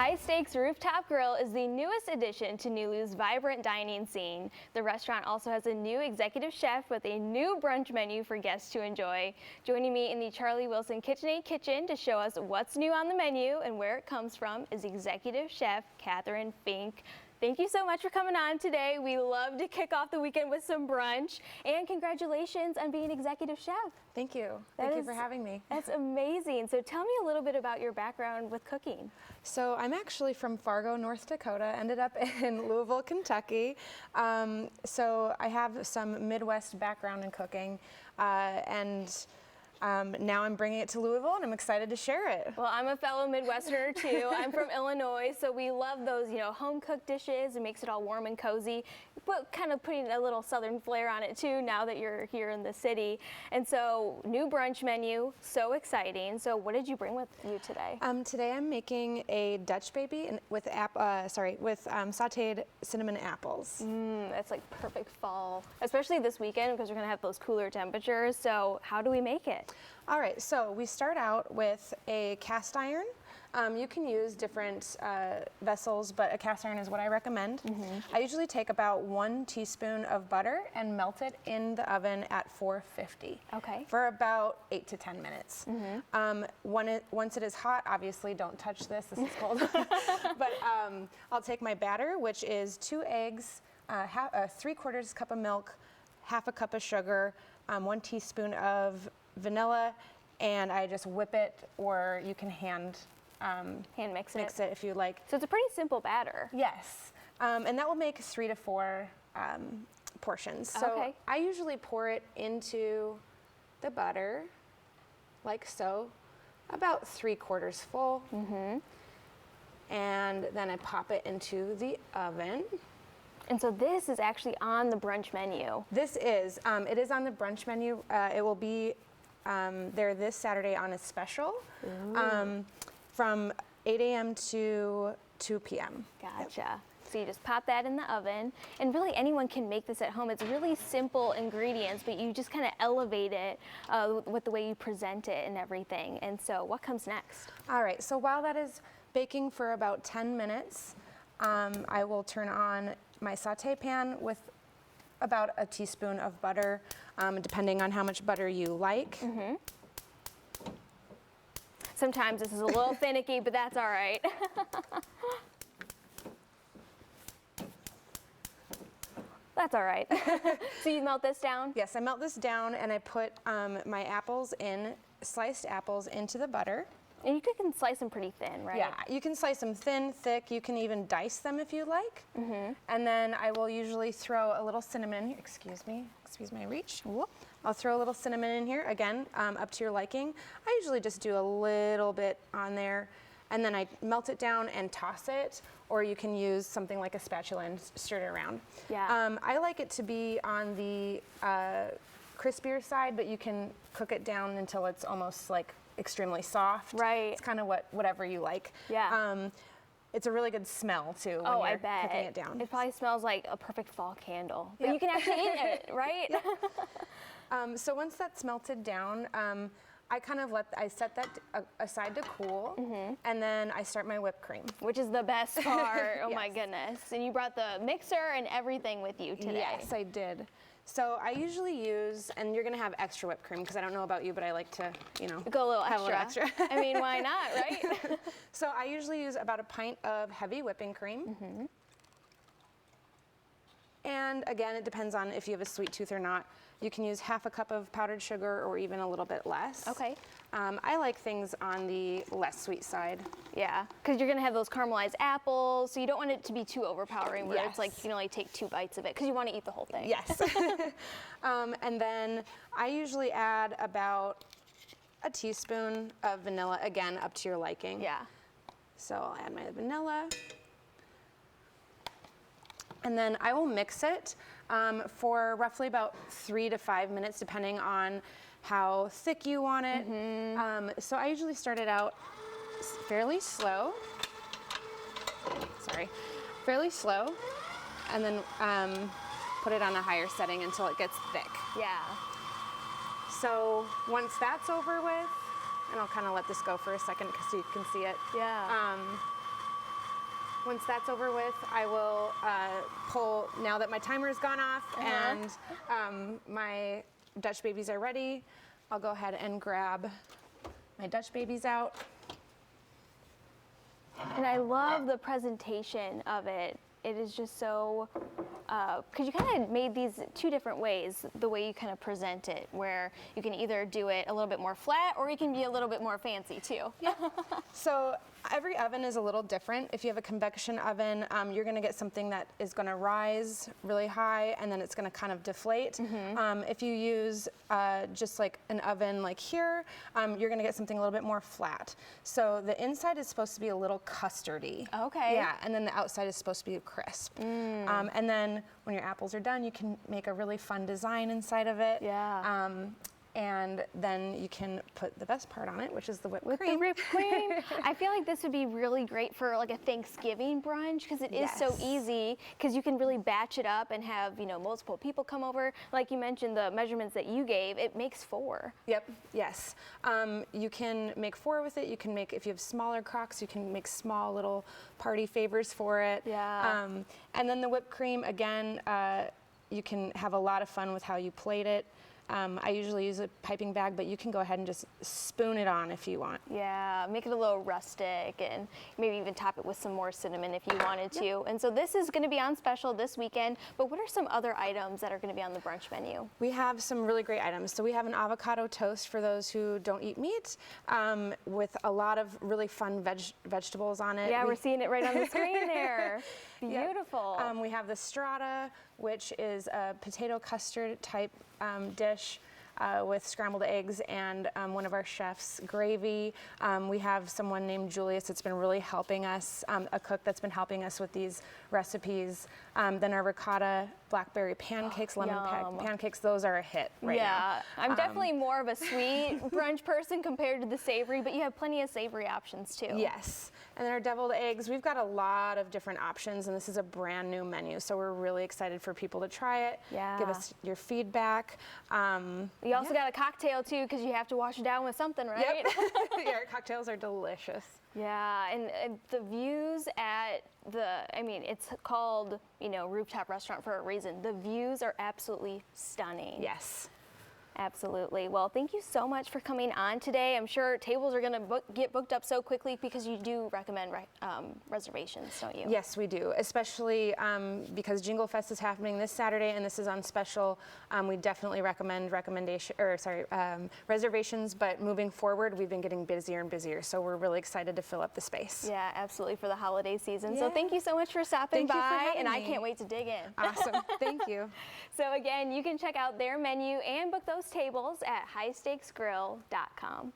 High Stakes Rooftop Grill is the newest addition to Nulu's vibrant dining scene. The restaurant also has a new executive chef with a new brunch menu for guests to enjoy. Joining me in the Charlie Wilson KitchenAid kitchen to show us what's new on the menu and where it comes from is executive chef Catherine Fink. Thank you so much for coming on today. We love to kick off the weekend with some brunch, and congratulations on being executive chef. Thank you. Thank you for having me. That's amazing. So tell me a little bit about your background with cooking. So I'm actually from Fargo, North Dakota, ended up in Louisville, Kentucky. So I have some Midwest background in cooking, and now I'm bringing it to Louisville, and I'm excited to share it. Well, I'm a fellow Midwesterner too. I'm from Illinois, so we love those, home-cooked dishes. It makes it all warm and cozy, but kind of putting a little Southern flair on it too now that you're here in the city. And so, new brunch menu, so exciting. So, what did you bring with you today? Today I'm making a Dutch baby with sautéed cinnamon apples. That's like perfect fall, especially this weekend because we're gonna have those cooler temperatures. So, how do we make it? All right, so we start out with a cast iron. You can use different vessels, but a cast iron is what I recommend. I usually take about 1 teaspoon of butter and melt it in the oven at 450 for about 8 to 10 minutes. Once it is hot, obviously don't touch this, this is cold. But I'll take my batter, which is 2 eggs, 3/4 cup of milk, 1/2 cup of sugar, 1 teaspoon of vanilla, and I just whip it, or you can hand mix it if you like. So it's a pretty simple batter. Yes, and that will make 3 to 4 portions. So I usually pour it into the butter, like so, about 3/4 full, and then I pop it into the oven. And so this is actually on the brunch menu. This is, it is on the brunch menu. It will be there this Saturday on a special from 8 a.m. to 2 p.m. Gotcha. Yep. So you just pop that in the oven, and really anyone can make this at home. It's really simple ingredients, but you just kind of elevate it with the way you present it and everything. And so what comes next? All right, so while that is baking for about 10 minutes, I will turn on my sauté pan with about a teaspoon of butter, depending on how much butter you like. Sometimes this is a little finicky, but that's all right. That's all right. So you melt this down? Yes, I melt this down, and I put my sliced apples into the butter. And you can slice them pretty thin, right? Yeah, you can slice them thin, thick. You can even dice them if you like. And then I will usually throw a little cinnamon in here. Excuse my reach. Whoop. I'll throw a little cinnamon in here, again, up to your liking. I usually just do a little bit on there, and then I melt it down and toss it, or you can use something like a spatula and stir it around. Yeah. I like it to be on the crispier side, but you can cook it down until it's almost like extremely soft. Right. It's kind of whatever you like. Yeah. It's a really good smell too when you're cooking it down. It probably smells like a perfect fall candle. But you can actually eat it, right? So once that's melted down, I set that aside to cool, and then I start my whipped cream. Which is the best part. Oh my goodness. And you brought the mixer and everything with you today. Yes, I did. So I usually use, and you're gonna have extra whipped cream because I don't know about you, but I like to, go a little have extra. A little extra. I mean, why not, right? So I usually use about a pint of heavy whipping cream. And again, it depends on if you have a sweet tooth or not. You can use 1/2 cup of powdered sugar or even a little bit less. Okay. I like things on the less sweet side. Yeah, because you're gonna have those caramelized apples, so you don't want it to be too overpowering where it's like you can only take 2 bites of it because you want to eat the whole thing. Yes. And then I usually add about a teaspoon of vanilla, again, up to your liking. Yeah. So I'll add my vanilla. And then I will mix it for roughly about 3 to 5 minutes, depending on how thick you want it. So I usually start it out fairly slow. Fairly slow, and then put it on a higher setting until it gets thick. Yeah. So once that's over with, and I'll kind of let this go for a second because you can see it. Yeah. Once that's over with, I will pull, now that my timer's gone off and my Dutch babies are ready, I'll go ahead and grab my Dutch babies out. And I love the presentation of it. It is just so, because you kind of made these two different ways, the way you kind of present it, where you can either do it a little bit more flat or you can be a little bit more fancy too. Yeah. So every oven is a little different. If you have a convection oven, you're going to get something that is going to rise really high and then it's going to kind of deflate. If you use just like an oven like here, you're going to get something a little bit more flat. So the inside is supposed to be a little custardy. Okay. Yeah, and then the outside is supposed to be crisp. And then when your apples are done, you can make a really fun design inside of it. Yeah. And then you can put the best part on it, which is the whipped With cream. the whipped cream. I feel like this would be really great for like a Thanksgiving brunch because it is so Yes. easy because you can really batch it up and have, you know, multiple people come over. Like you mentioned, the measurements that you gave, it makes 4. Yep, yes. You can make 4 with it. You can make, if you have smaller crocks, you can make small little party favors for it. Yeah. And then the whipped cream, again, you can have a lot of fun with how you plate it. I usually use a piping bag, but you can go ahead and just spoon it on if you want. Yeah, make it a little rustic and maybe even top it with some more cinnamon if you wanted to. And so this is going to be on special this weekend, but what are some other items that are going to be on the brunch menu? We have some really great items. So we have an avocado toast for those who don't eat meat with a lot of really fun vegetables on it. Yeah, we're seeing it right on the screen there. Beautiful. We have the strata, which is a potato custard type dish with scrambled eggs and one of our chefs' gravy. We have someone named Julius that's been really helping us, a cook that's been helping us with these recipes. Then our ricotta blackberry pancakes, lemon pancakes, those are a hit right now. Yeah, I'm definitely more of a sweet brunch person compared to the savory, but you have plenty of savory options too. Yes, and then our deviled eggs, we've got a lot of different options, and this is a brand new menu, so we're really excited for people to try it. Yeah. Give us your feedback. You also got a cocktail too, because you have to wash it down with something, right? Yep. Yeah, our cocktails are delicious. Yeah, and the views at I mean, it's called, you know, rooftop restaurant for a reason. The views are absolutely stunning. Yes. Absolutely. Well, thank you so much for coming on today. I'm sure tables are going to get booked up so quickly because you do recommend reservations, don't you? Yes, we do, especially because Jingle Fest is happening this Saturday and this is on special. We definitely recommend reservations, but moving forward, we've been getting busier and busier, so we're really excited to fill up the space. Yeah, absolutely, for the holiday season. Yeah. So thank you so much for stopping Thank you for by, having and I me. can't wait to dig in. Awesome. Thank you. So again, you can check out their menu and book those tables at highstakesgrill.com.